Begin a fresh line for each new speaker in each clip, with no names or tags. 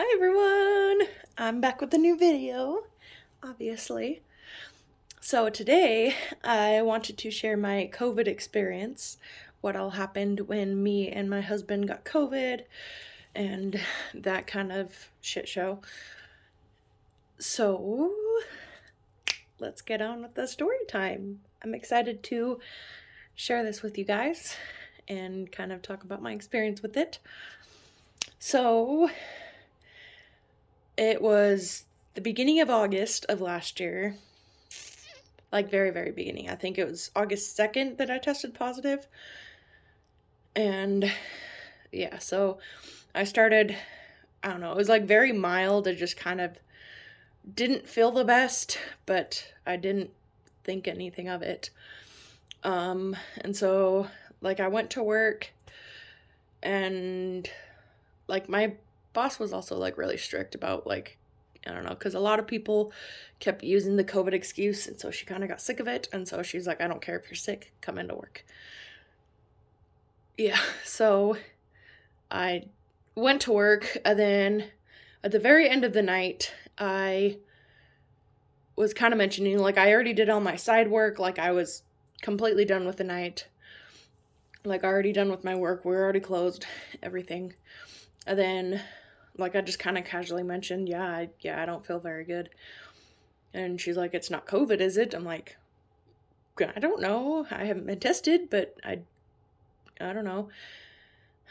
Hi everyone! I'm back with a new video, obviously. So today I wanted to share my COVID experience, what all happened when me and my husband got COVID, and that kind of shit show. So let's get on with the story time. I'm excited to share this with you guys and kind of talk about my experience with it. So it was the beginning of August of last year, like very, very beginning. I think it was August 2nd that I tested positive. And yeah, so I started, I don't know, it was like very mild. I just kind of didn't feel the best, but I didn't think anything of it. And so like I went to work and like my boss was also like really strict about like, I don't know, because a lot of people kept using the COVID excuse, and so she kind of got sick of it, and so she's like, I don't care if you're sick, come into work. Yeah, so I went to work, and then at the very end of the night, I was kind of mentioning, like, I already did all my side work, like, I was completely done with the night, like, already done with my work, we were already closed, everything. And then, like, I just kind of casually mentioned, I don't feel very good. And she's like, it's not COVID, is it? I'm like, I don't know. I haven't been tested, but I don't know.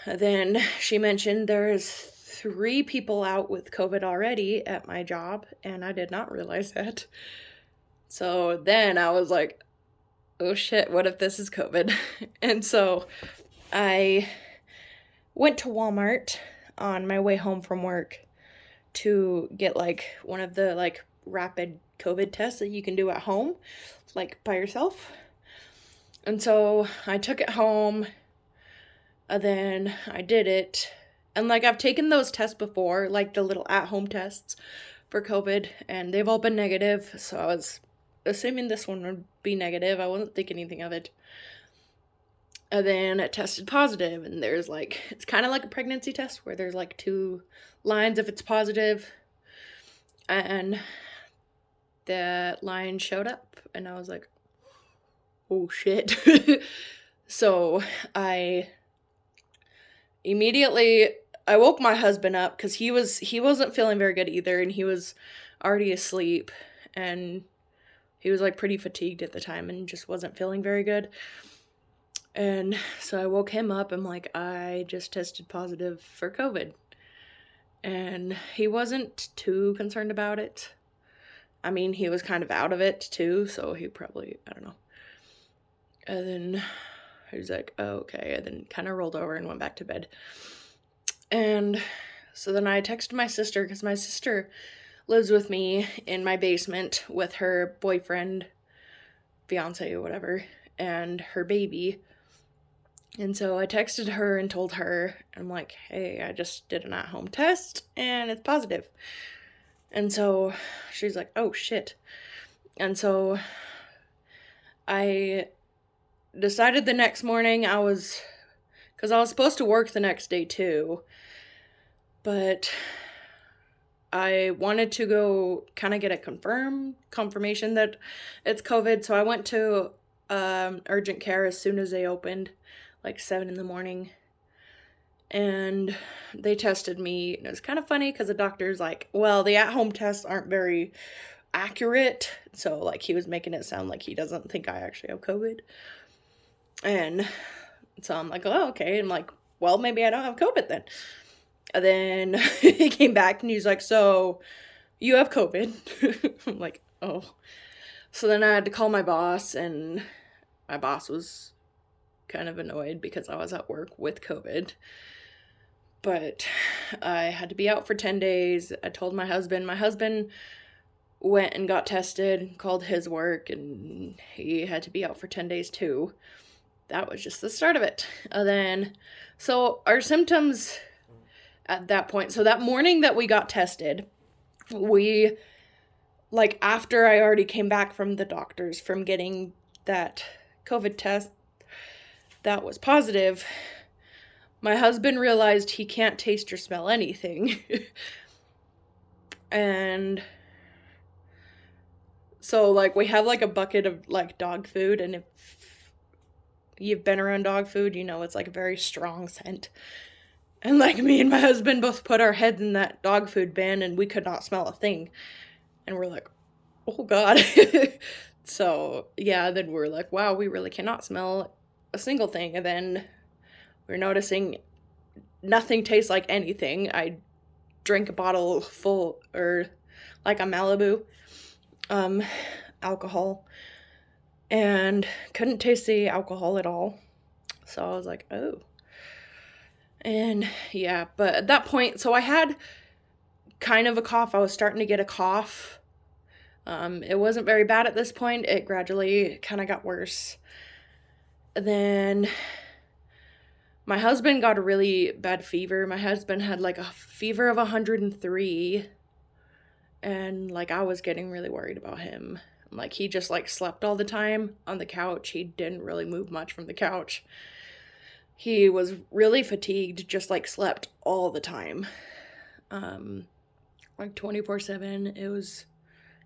And then she mentioned there's 3 people out with COVID already at my job, and I did not realize that. So then I was like, oh shit, what if this is COVID? And so I went to Walmart on my way home from work to get like one of the like rapid COVID tests that you can do at home, like by yourself. And so I took it home, and then I did it. And like I've taken those tests before, like the little at-home tests for COVID, and they've all been negative. So I was assuming this one would be negative. I wasn't thinking anything of it. And then it tested positive, and there's like, it's kind of like a pregnancy test where there's like 2 lines if it's positive. And that line showed up, and I was like, oh shit. So I immediately, I woke my husband up because he wasn't feeling very good either, and he was already asleep, and he was like pretty fatigued at the time and just wasn't feeling very good. And so I woke him up. I'm like, I just tested positive for COVID. And he wasn't too concerned about it. I mean, he was kind of out of it too, so he probably, I don't know. And then he was like, oh, okay. And then kind of rolled over and went back to bed. And so then I texted my sister, because my sister lives with me in my basement with her boyfriend, fiance, or whatever, and her baby. And so I texted her and told her, I'm like, hey, I just did an at-home test and it's positive. And so she's like, oh shit. And so I decided the next morning because I was supposed to work the next day too, but I wanted to go kind of get a confirmation that it's COVID. So I went to urgent care as soon as they opened, like 7 in the morning. And they tested me. And it was kind of funny because the doctor's like, well, the at-home tests aren't very accurate. So, like, he was making it sound like he doesn't think I actually have COVID. And so I'm like, oh, okay. And I'm like, well, maybe I don't have COVID then. And then he came back and he's like, so you have COVID. I'm like, oh. So then I had to call my boss, and my boss was kind of annoyed because I was at work with COVID. But I had to be out for 10 days. I told my husband went and got tested, called his work, and he had to be out for 10 days too. That was just the start of it. And then, so our symptoms at that point, so that morning that we got tested, we, like, after I already came back from the doctors from getting that COVID test that was positive, my husband realized he can't taste or smell anything. And so, like, we have, like, a bucket of, like, dog food, and if you've been around dog food, you know it's, like, a very strong scent. And, like, me and my husband both put our heads in that dog food bin, and we could not smell a thing. And we're like, oh, God. So, yeah, then we're like, wow, we really cannot smell a single thing. And then we're noticing nothing tastes like anything. I drank a bottle full, or like a Malibu alcohol, and couldn't taste the alcohol at all. So I was like, oh. And yeah, but at that point, so I had kind of a cough. I was starting to get a cough. It wasn't very bad at this point. It gradually kind of got worse. And then my husband got a really bad fever. My husband had like a fever of 103. And like I was getting really worried about him. Like he just like slept all the time on the couch. He didn't really move much from the couch. He was really fatigued, just like slept all the time. Like 24/7. It was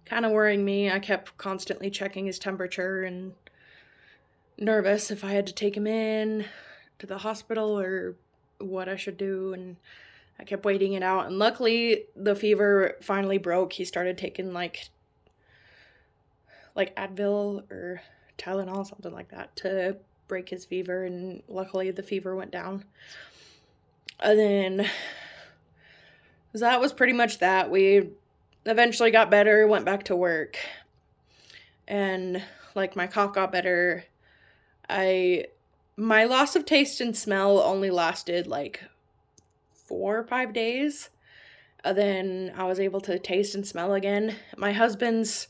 kind of worrying me. I kept constantly checking his temperature and nervous if I had to take him in to the hospital or what I should do, and I kept waiting it out, and luckily the fever finally broke. He started taking like Advil or Tylenol, something like that, to break his fever, and luckily the fever went down. And then so that was pretty much that. We eventually got better, went back to work, and like my cough got better. My loss of taste and smell only lasted like 4 or 5 days. And then I was able to taste and smell again. My husband's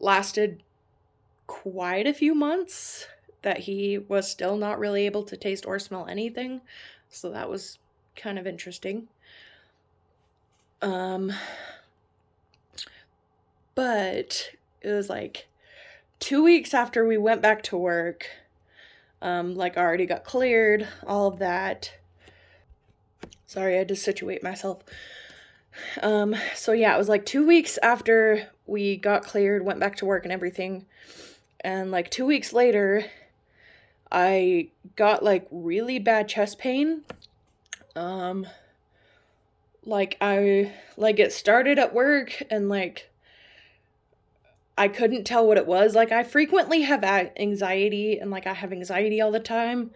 lasted quite a few months that he was still not really able to taste or smell anything. So that was kind of interesting. But it was like 2 weeks after we went back to work. Like I already got cleared, all of that. Sorry, I had to situate myself. So yeah, it was like 2 weeks after we got cleared, went back to work and everything. And like 2 weeks later, I got like really bad chest pain. Like it started at work, and like I couldn't tell what it was. Like I frequently have anxiety, and like I have anxiety all the time.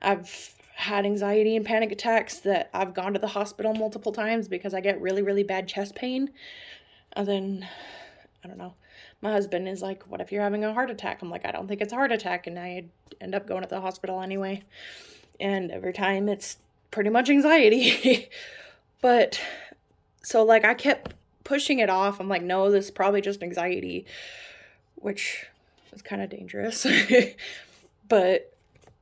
I've had anxiety and panic attacks that I've gone to the hospital multiple times because I get really, really bad chest pain. And then, I don't know, my husband is like, what if you're having a heart attack? I'm like, I don't think it's a heart attack. And I end up going to the hospital anyway. And every time it's pretty much anxiety. But, so like I kept pushing it off. I'm like, no, this is probably just anxiety, which is kind of dangerous. But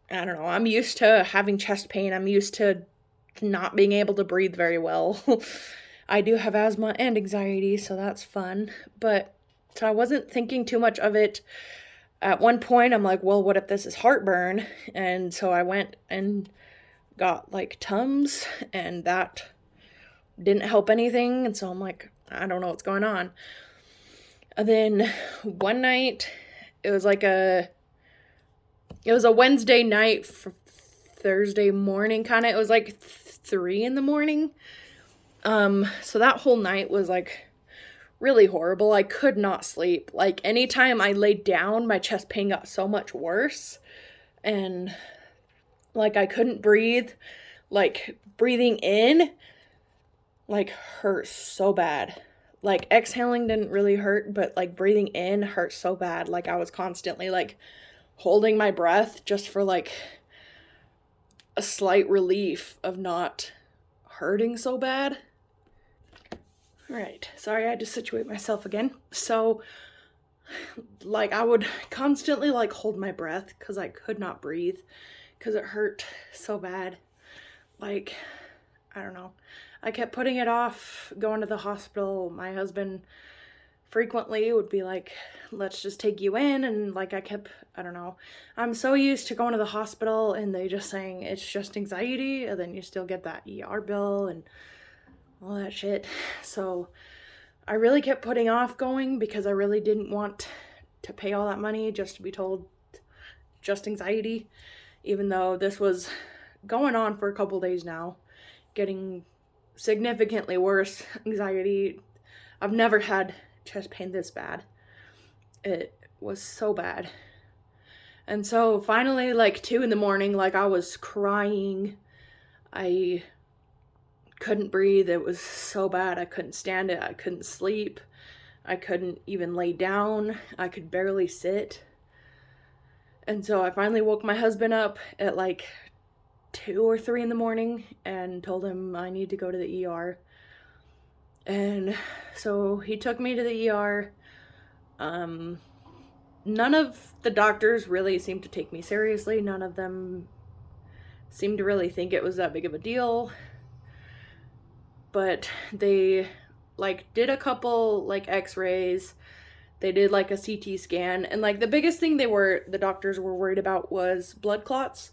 I don't know, I'm used to having chest pain. I'm used to not being able to breathe very well. I do have asthma and anxiety, so that's fun. But so I wasn't thinking too much of it. At one point, I'm like, well, what if this is heartburn? And so I went and got like Tums, and that didn't help anything. And so I'm like, I don't know what's going on. And then one night, it was a Wednesday night for Thursday morning, kind of. It was like 3 a.m. So that whole night was like really horrible. I could not sleep. Like anytime I laid down, my chest pain got so much worse, and like I couldn't breathe. Like breathing in like hurt so bad. Like exhaling didn't really hurt, but like breathing in hurt so bad. Like I was constantly like holding my breath just for like a slight relief of not hurting so bad. All right, sorry, I had to situate myself again. So like I would constantly like hold my breath because I could not breathe because it hurt so bad. Like, I don't know. I kept putting it off, going to the hospital. My husband frequently would be like, let's just take you in. And like I don't know. I'm so used to going to the hospital and they just saying it's just anxiety, and then you still get that ER bill and all that shit. So I really kept putting off going because I really didn't want to pay all that money just to be told just anxiety, even though this was going on for a couple days now, getting significantly worse anxiety. I've never had chest pain this bad. It was so bad. And so finally, like 2 in the morning, like I was crying. I couldn't breathe. It was so bad. I couldn't stand it. I couldn't sleep. I couldn't even lay down. I could barely sit. And so I finally woke my husband up at like 2 or 3 in the morning and told him I need to go to the ER. And so he took me to the ER. None of the doctors really seemed to take me seriously. None of them seemed to really think it was that big of a deal. But they like did a couple like x-rays. They did like a CT scan, and like the biggest thing the doctors were worried about was blood clots,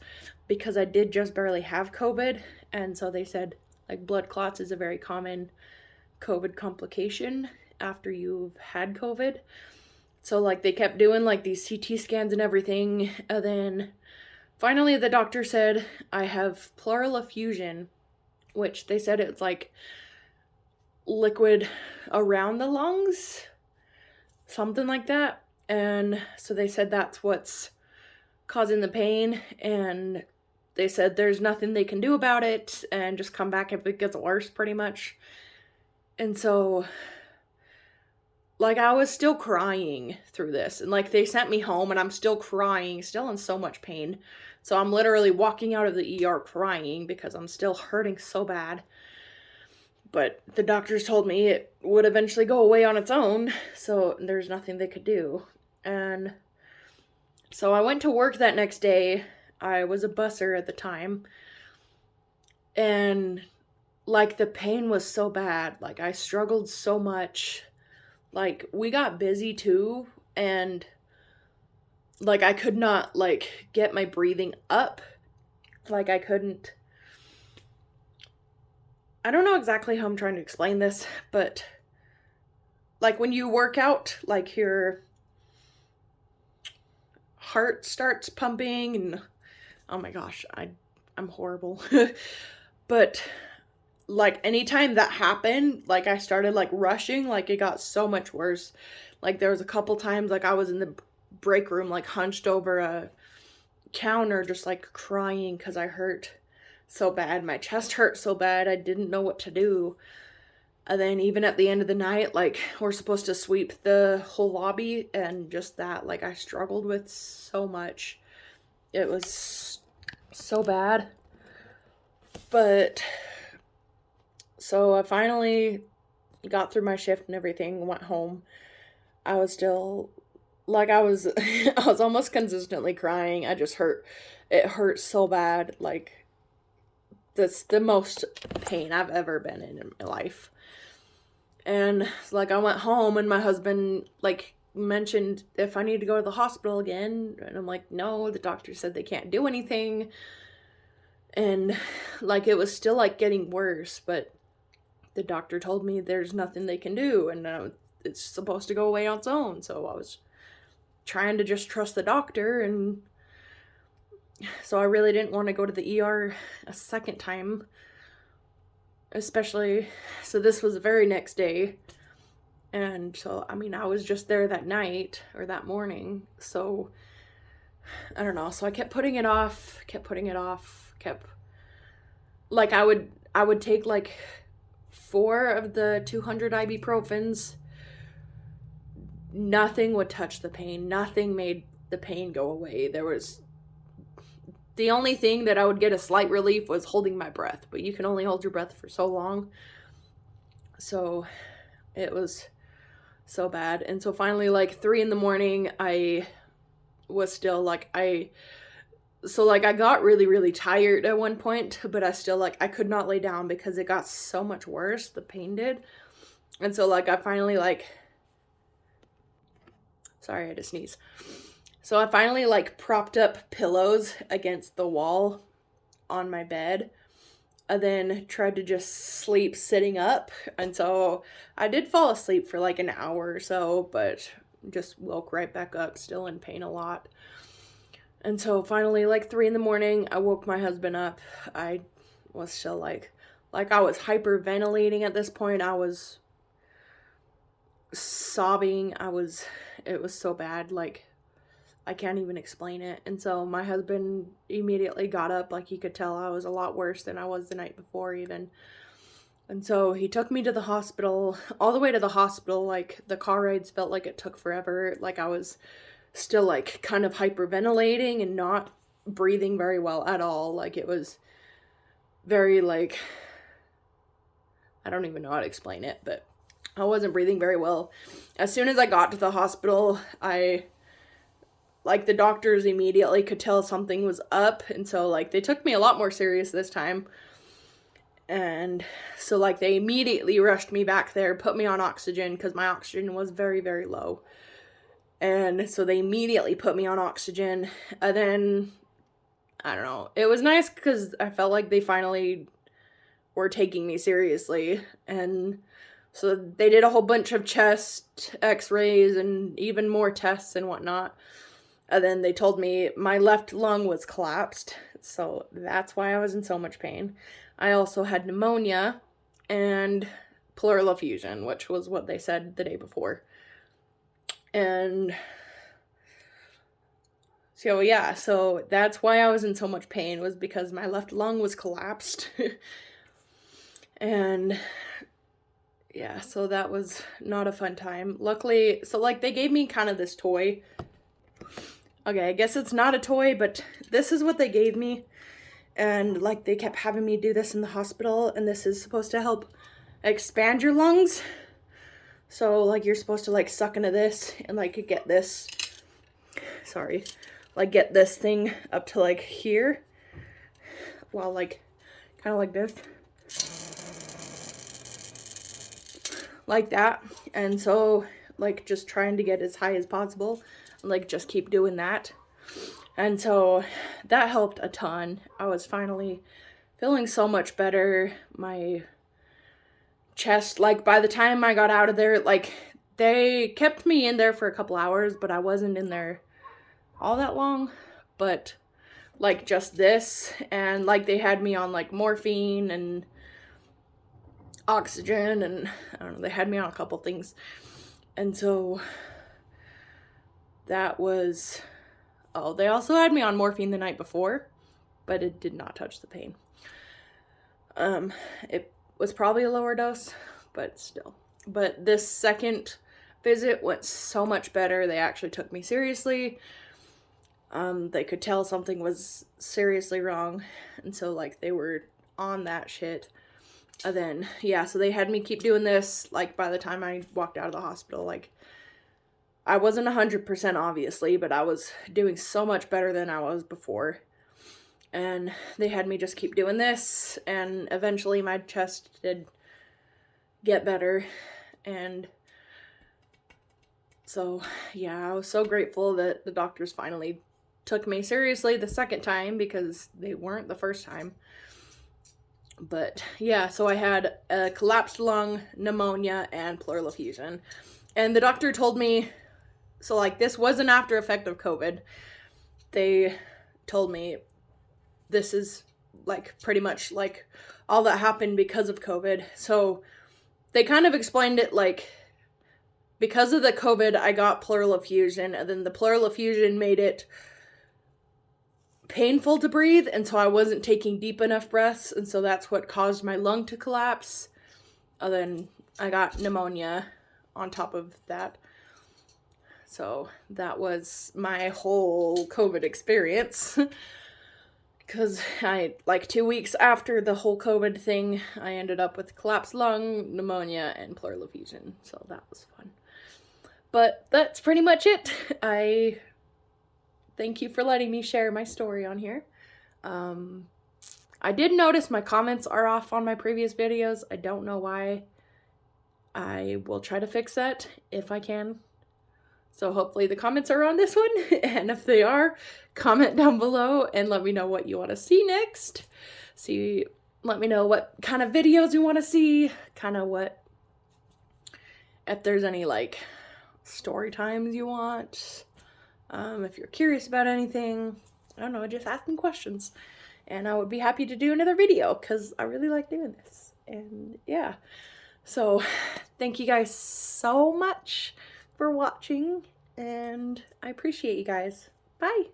because I did just barely have COVID. And so they said like blood clots is a very common COVID complication after you've had COVID. So like they kept doing like these CT scans and everything, and then finally the doctor said I have pleural effusion, which they said it's like liquid around the lungs, something like that. And so they said that's what's causing the pain, and they said there's nothing they can do about it and just come back if it gets worse, pretty much. And so like I was still crying through this, and like they sent me home and I'm still crying, still in so much pain. So I'm literally walking out of the ER crying because I'm still hurting so bad. But the doctors told me it would eventually go away on its own, so there's nothing they could do. And so I went to work that next day. I was a busser at the time. And like the pain was so bad. Like I struggled so much. Like we got busy too, and like I could not like get my breathing up. Like I don't know exactly how I'm trying to explain this, but like when you work out, like your heart starts pumping, and oh my gosh, I'm horrible. But like anytime that happened, like I started like rushing, like it got so much worse. Like there was a couple times like I was in the break room like hunched over a counter just like crying because I hurt so bad. My chest hurt so bad I didn't know what to do. And then even at the end of the night, like we're supposed to sweep the whole lobby, and just that, like I struggled with so much. It was so bad. But so I finally got through my shift and everything, went home. I was still like I was I was almost consistently crying. It hurt so bad. Like that's the most pain I've ever been in my life. And like I went home and my husband like mentioned if I need to go to the hospital again, and I'm like, no, the doctor said they can't do anything. And like it was still like getting worse, but the doctor told me there's nothing they can do, and it's supposed to go away on its own. So I was trying to just trust the doctor, and so I really didn't want to go to the ER a second time, especially, so this was the very next day. And so, I mean, I was just there that night or that morning. So I don't know. So I kept putting it off, like I would take like 4 of the 200 ibuprofens. Nothing would touch the pain. Nothing made the pain go away. The only thing that I would get a slight relief was holding my breath, but you can only hold your breath for so long. So it was so bad. And so finally, like 3 in the morning, I was still like, I got really, really tired at one point, but I still like, I could not lay down because it got so much worse. The pain did. And so like, I finally like, sorry, I had to sneeze. So I finally like propped up pillows against the wall on my bed. and then tried to just sleep sitting up. And so I did fall asleep for like an hour or so, but just woke right back up, still in pain a lot. And so finally, like 3 in the morning, I woke my husband up. I was still like I was hyperventilating at this point. I was sobbing. It was so bad. Like, I can't even explain it. And so my husband immediately got up. Like, he could tell I was a lot worse than I was the night before even. And so he took me to the hospital, all the way to the hospital. Like, the car rides felt like it took forever. Like, I was still like kind of hyperventilating and not breathing very well at all. Like, it was very like, I don't even know how to explain it, but I wasn't breathing very well. As soon as I got to the hospital, the doctors immediately could tell something was up. And so like they took me a lot more serious this time. And so like they immediately rushed me back there, put me on oxygen because my oxygen was very, very low. And so they immediately put me on oxygen. And then, I don't know, it was nice because I felt like they finally were taking me seriously. And so they did a whole bunch of chest x-rays and even more tests and whatnot. And then they told me my left lung was collapsed. So that's why I was in so much pain. I also had pneumonia and pleural effusion, which was what they said the day before. And so, yeah, so that's why I was in so much pain, was because my left lung was collapsed. And yeah, so that was not a fun time. Luckily, so like they gave me kind of this toy. Okay, I guess it's not a toy, but this is what they gave me. And like they kept having me do this in the hospital, and this is supposed to help expand your lungs. So like you're supposed to like suck into this and like get this, get this thing up to like here. Well, like kind of like this. Like that. And so like just trying to get as high as possible, like just keep doing that. And so that helped a ton. I was finally feeling so much better. My chest, like by the time I got out of there, like they kept me in there for a couple hours, but I wasn't in there all that long. But like just this, and like they had me on like morphine and oxygen, and I don't know, they had me on a couple things. And so that was, they also had me on morphine the night before, but it did not touch the pain. It was probably a lower dose, but still. But this second visit went so much better. They actually took me seriously. They could tell something was seriously wrong, and so like they were on that shit. And then, yeah, so they had me keep doing this. Like by the time I walked out of the hospital, like I wasn't 100% obviously, but I was doing so much better than I was before. And they had me just keep doing this, and eventually my chest did get better. And so, yeah, I was so grateful that the doctors finally took me seriously the second time, because they weren't the first time. But yeah, so I had a collapsed lung, pneumonia, and pleural effusion. And the doctor told me, so like this was an after effect of COVID. They told me this is like pretty much like all that happened because of COVID. So they kind of explained it like, because of the COVID, I got pleural effusion, and then the pleural effusion made it painful to breathe, and so I wasn't taking deep enough breaths, and so that's what caused my lung to collapse. And then I got pneumonia on top of that. So that was my whole COVID experience. Because like 2 weeks after the whole COVID thing, I ended up with collapsed lung, pneumonia, and pleural effusion. So that was fun. But that's pretty much it. I thank you for letting me share my story on here. I did notice my comments are off on my previous videos. I don't know why. I will try to fix that if I can. So hopefully the comments are on this one. And if they are, comment down below and let me know what you want to see next. See let me know what kind of videos you want to see, kind of if there's any like story times you want, if you're curious about anything, I don't know, just ask me questions, and I would be happy to do another video because I really like doing this. And yeah, so thank you guys so much for watching, and I appreciate you guys. Bye.